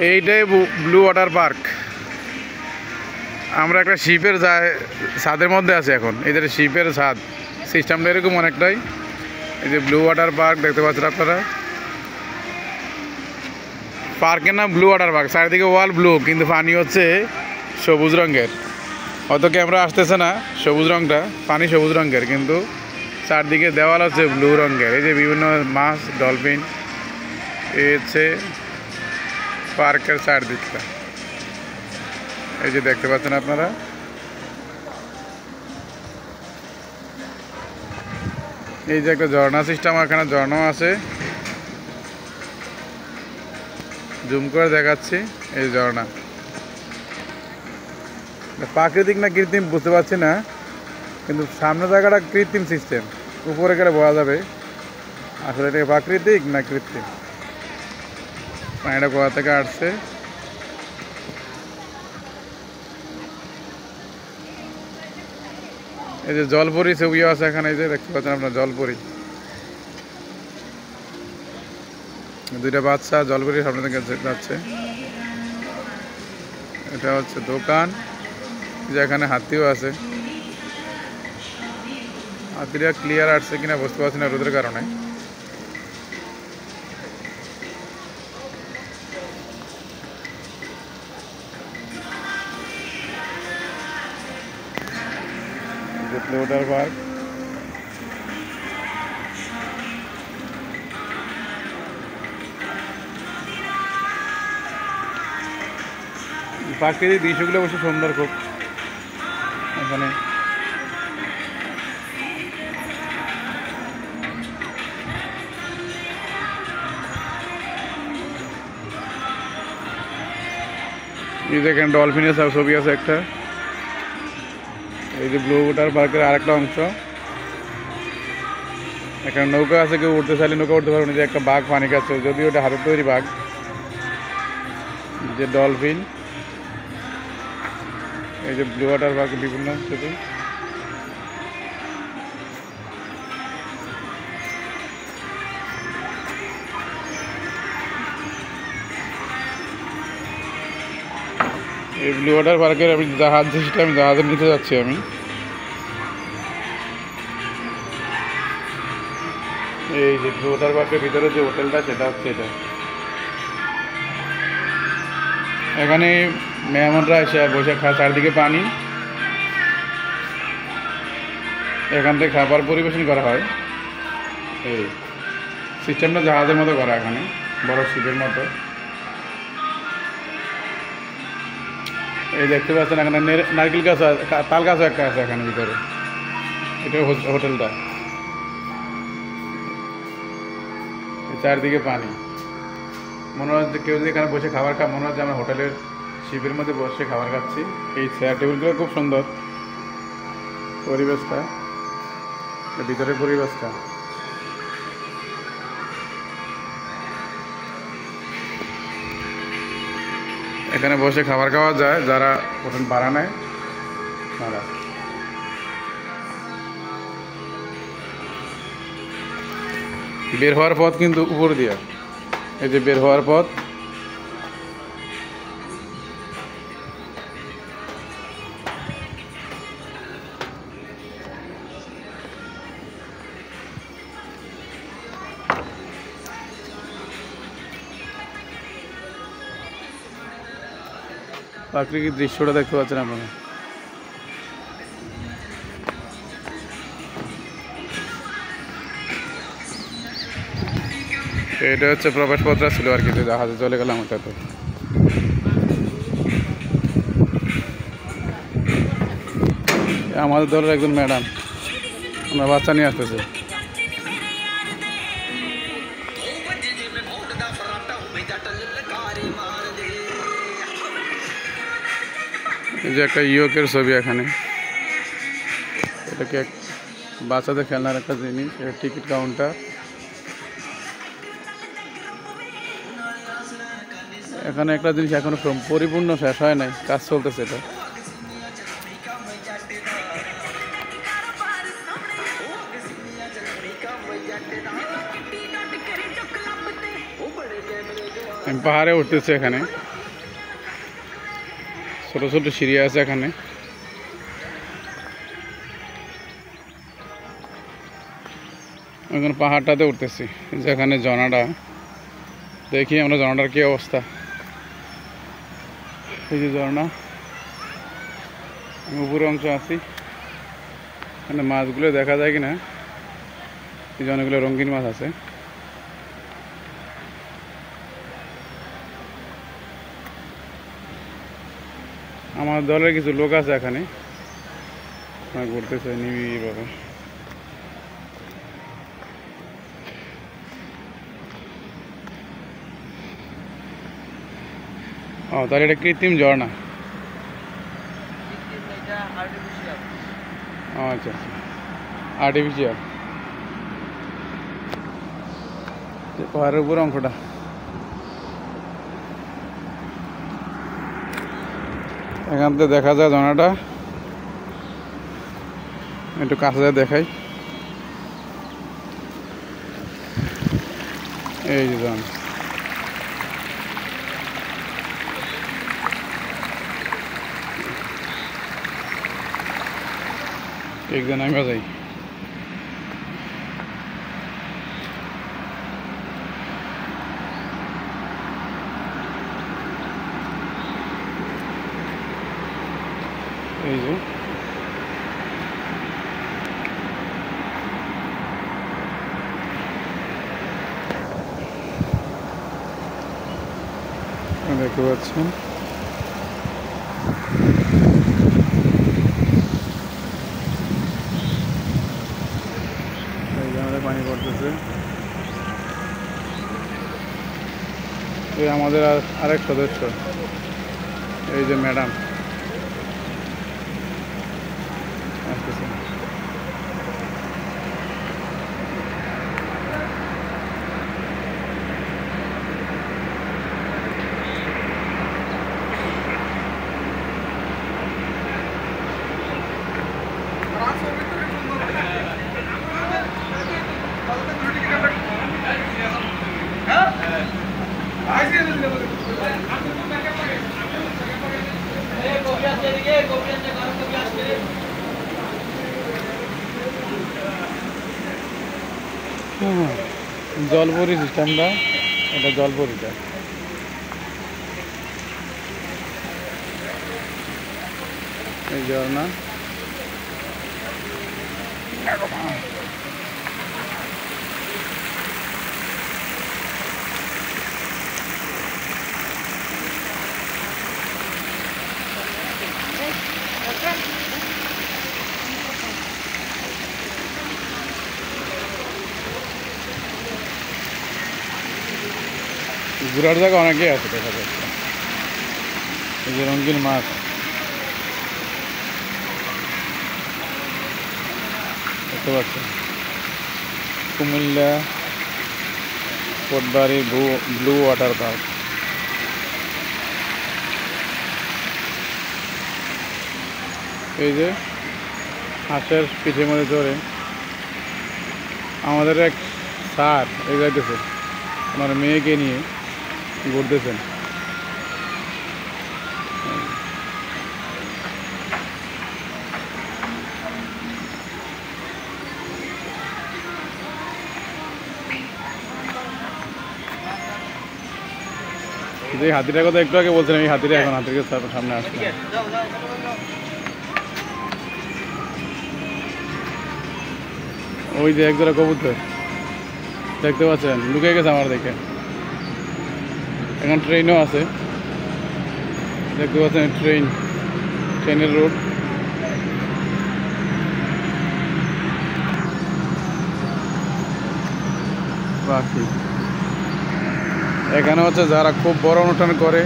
এইটাই blue water park. আমরা একটা শিপের ছাদের মধ্যে আছি এখন। এদের শিপের ছাদ সিস্টেমটা এরকম অনেকটাই। এই যে ব্লু ওয়াটার পার্ক দেখতে পাচ্ছেন আপনারা। পার্কের নাম ব্লু ওয়াটার পার্ক, চারিদিকে ওয়াল ব্লু, কিন্তু পানি হচ্ছে সবুজ রঙের। হয়তো ক্যামেরা আসতেছে না, সবুজ রঙটা, পানি সবুজ রঙের, কিন্তু চারদিকে দেওয়াল হচ্ছে ব্লু রঙের। এই যে বিভিন্ন মাছ, ডলফিন, এই হচ্ছে পার্কের চারদিকটা। এই যে দেখতে পাচ্ছেন আপনারা। এই যে একটা ঝর্ণা সিস্টেম, এখানে ঝর্ণাও আছে, জুম করে দেখাচ্ছি। এই ঝর্ণা প্রাকৃতিক না কৃত্রিম বুঝতে পারছি না, কিন্তু সামনে জায়গাটা কৃত্রিম সিস্টেম, উপরে গেলে বোঝা যাবে আসলে এটা প্রাকৃতিক না কৃত্রিম। পানিটা কোথা থেকে আসছে। এই যে জলপরি ছবিও আছে এখানে, এই যে দেখতে পাচ্ছেন আপনার জলপরি, দুইটা বাচ্চা জলপরির সামনে থেকে যাচ্ছে। এটা হচ্ছে দোকান, যেখানে হাতিও আছে। হাতিটা ক্লিয়ার আসছে কিনা বুঝতে পারছি না রোদের কারণে। ওয়াটার পার্ক প্রাকৃতিক দৃশ্যগুলো অবশ্য সুন্দর খুব এখানে। এই দেখেন ডলফিনের ছবি আছে একটা। এই যে ব্লু ওয়াটার পার্কের আরেকটা অংশ, এখানে নৌকা আছে, কেউ উঠতে চাইলে নৌকা উঠতে পারবেন। যে একটা বাঘ পানি খাচ্ছে, যদিও ওটা হাতের তৈরি বাঘ। যে ডলফিন, এই যে ব্লু ওয়াটার পার্কের বিভিন্ন ছবি। এই ব্লু ওয়াটার পার্কের আমি জাহাজ সিস্টেম, জাহাজের নিচে যাচ্ছি আমি। এই যে ব্লু ওয়াটার পার্কের ভিতরে যে হোটেলটা, সেটা হচ্ছে এটা। এখানে মেহমানরা এসে বসে খায়, চারদিকে পানি, এখান থেকে খাবার পরিবেশন করা হয়। এই সিস্টেমটা জাহাজের মতো করা, এখানে বড় শিপের মতো। এই দেখতে পাচ্ছেন এখানে নারকেল গাছ, তাল গাছও একটা আছে এখানে ভিতরে। এটা হোটেলটা, চারদিকে পানি। মনে হচ্ছে কেউ যদি এখানে বসে খাবার খায়, মনে হচ্ছে আমরা হোটেলের শিপের মধ্যে বসে খাবার খাচ্ছি। এই চেয়ার টেবিলগুলো খুব সুন্দর, পরিবেশটা, ভিতরের পরিবেশটা। এখানে বসে খাবার খাওয়া যায় যারা হোটেল ভাড়া নেয় তারা। বের হওয়ার পথ কিন্তু উপর দিয়া, এই যে বের হওয়ার পথ। প্রাকৃতিক দৃশ্যটা দেখতে পাচ্ছেন আপনারা। এটা হচ্ছে প্রবেশপত্র ছিল আর কি, জাহাজে চলে গেলাম ওটাতে। আমাদের দলের একজন ম্যাডাম, আমরা বাচ্চা নিয়ে আসতেছে। এই যে একটা ইয়কের ছবি এখানে, এটাকে বাচ্চাদের খেলনার একটা জিনিস, এটা টিকিট কাউন্টার। এখানে একটা জিনিস এখনো পরিপূর্ণ শেষ হয় নাই, কাজ চলতেছে এটা। পাহাড়ে উঠতেছে এখানে। ছোট ছোট সিঁড়ি আছে এখানে। এখন পাহাড়টাতে উঠতেছি, যেখানে ঝর্ণাটা, দেখি আমরা ঝর্ণাটার কি অবস্থা। এই যে ঝর্ণা, আমি উপরে অংশ আছি, এখানে মাছগুলো দেখা যায় কিনা। এই যে অনেকগুলো রঙিন মাছ আছে। আমার দলের কিছু লোক আছে এখানে, ঘুরতেছে নিবিড়ভাবে। ও তাহলে এটা কৃত্রিম ঝর্ণা। আচ্ছা আচ্ছা, আর্টিফিশিয়াল। পাহাড়ের উপর অংশটা, এখান থেকে দেখা যায় ঝর্ণাটা। একটু কাছে যায় দেখাই। এই যে ঝর্ণা, একজন আমি যাই। এই যে দেখতে পাচ্ছেন, এই যে আমাদের পানি পড়তেছে। এই আমাদের আরেক সদস্য, এই যে ম্যাডাম আসতেছে। জলপরি সিস্টেমটা, এটা জলপরিটা। এই ঝর্ণা, ঘোরার জায়গা অনেকেই আছে দেখা যাচ্ছে। এই যে রঙিন মাছ, দেখতে পাচ্ছেন। Comilla Kotbari blue water park. এই যে হাঁসের পিঠের মধ্যে চড়ে আমাদের এক স্যার এই যাইতেছে, আমার মেয়েকে নিয়ে ঘুরতেছেন। যে হাতিটার কথা একটু আগে বলছিলাম, এই হাতিটা এখন হাতির সামনে আসছে। ওই যে একজোড়া কবুতর দেখতে পাচ্ছেন, লুকিয়ে গেছে আমার দেখে। এখন ট্রেনও আছে, দেখতে পাচ্ছেন ট্রেনের রোড। পাখি এখানে হচ্ছে যারা খুব বড় অনুষ্ঠান করে,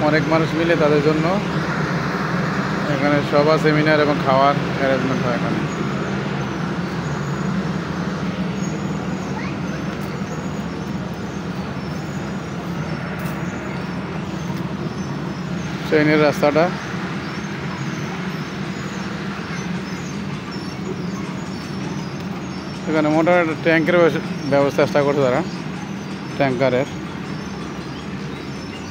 অনেক মানুষ মিলে, তাদের জন্য এখানে সভা সেমিনার এবং খাওয়ার অ্যারেঞ্জমেন্ট হয় এখানে। ট্রেনের রাস্তাটা, এখানে মোটর ট্যাঙ্কের ব্যবস্থা চেষ্টা করছে তারা, ট্যাঙ্কারের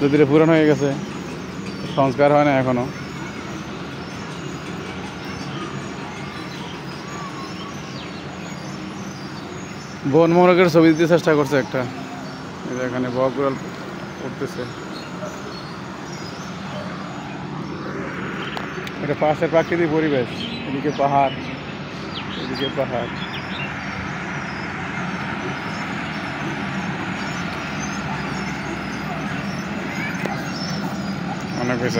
যদি পুরানো হয়ে গেছে সংস্কার হয় না এখনো। বন মোরগের ছবি দিতে চেষ্টা করছে একটা, এখানে বকগুড়াল উঠতেছে। এটা পাশের প্রাকৃতিক পরিবেশ, এদিকে পাহাড়, এদিকে পাহাড়। অনেক হয়েছে।